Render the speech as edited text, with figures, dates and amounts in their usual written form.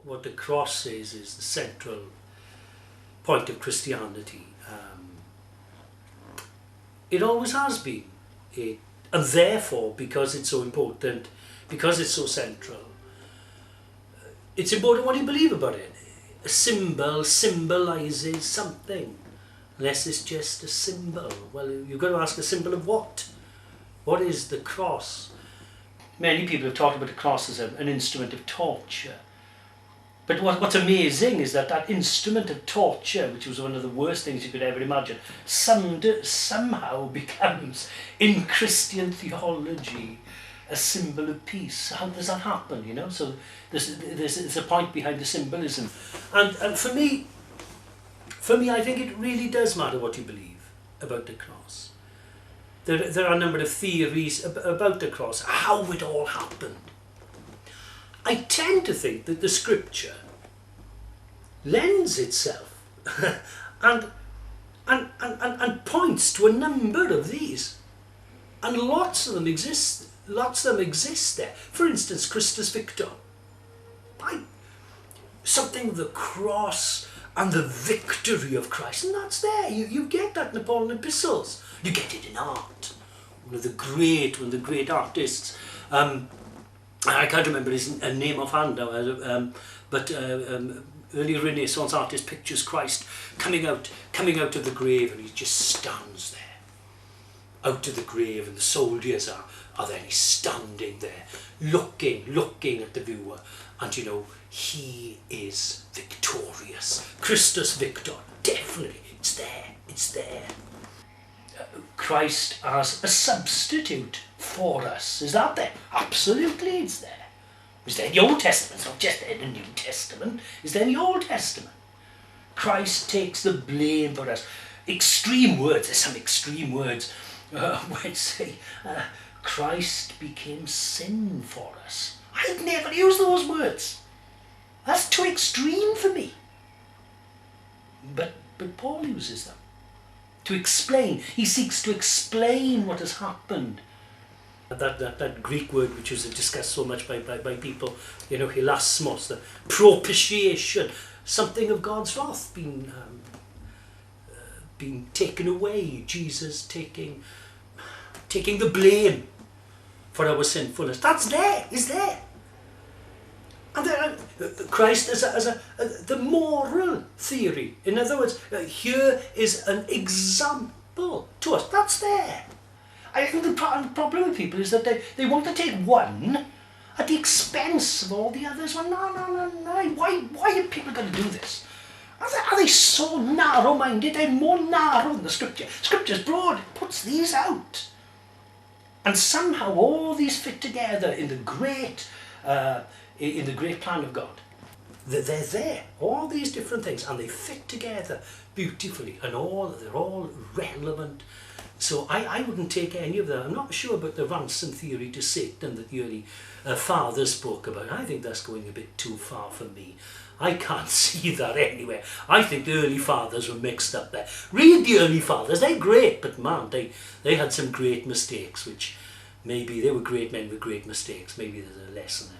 what the cross is the central point of Christianity. It always has been. And therefore, because it's so important, because it's so central, it's important what you believe about it. A symbol symbolises something, unless it's just a symbol. Well, you've got to ask, a symbol of what? What is the cross? Many people have talked about the cross as an instrument of torture. But what's amazing is that instrument of torture, which was one of the worst things you could ever imagine, somehow becomes, in Christian theology, a symbol of peace. How does that happen, you know? So there's a point behind the symbolism. And for me, I think it really does matter what you believe about the cross. There are a number of theories about the cross, how it all happened. I tend to think that the scripture lends itself and points to a number of these, and lots of them exist there. For instance, Christus Victor, something of the cross and the victory of Christ, and that's there. You get that in the Pauline epistles. You get it in art. One of the great artists. I can't remember his name offhand now, but early Renaissance artist pictures Christ coming out of the grave, and he just stands there, out of the grave, and the soldiers are there, and he's standing there, looking at the viewer, and you know, he is victorious. Christus Victor, definitely, it's there. Christ as a substitute for us. Is that there? Absolutely, it's there. It's there in the Old Testament. It's not just there in the New Testament. It's there in the Old Testament. Christ takes the blame for us. Extreme words. There's some extreme words where it say Christ became sin for us. I'd never use those words. That's too extreme for me. But Paul uses them to explain. He seeks to explain what has happened. That Greek word which was discussed so much by people, you know, hilasmos, the propitiation, something of God's wrath being taken away, Jesus taking the blame for our sinfulness. That's there, is there. And then Christ as the moral theory. In other words, here is an example to us. That's there. I think the problem with people is that they want to take one at the expense of all the others. Well, no. Why are people going to do this? Are they so narrow-minded? They're more narrow than the Scripture. Scripture's broad. It puts these out. And somehow all these fit together in the great plan of God. They're there, all these different things, and they fit together beautifully, and they're all relevant. So I wouldn't take any of that. I'm not sure about the ransom theory to Satan that the early fathers spoke about. I think that's going a bit too far for me. I can't see that anywhere. I think the early fathers were mixed up there. Read the early fathers, they're great, but man, they had some great mistakes, which maybe they were great men with great mistakes. Maybe there's a lesson there.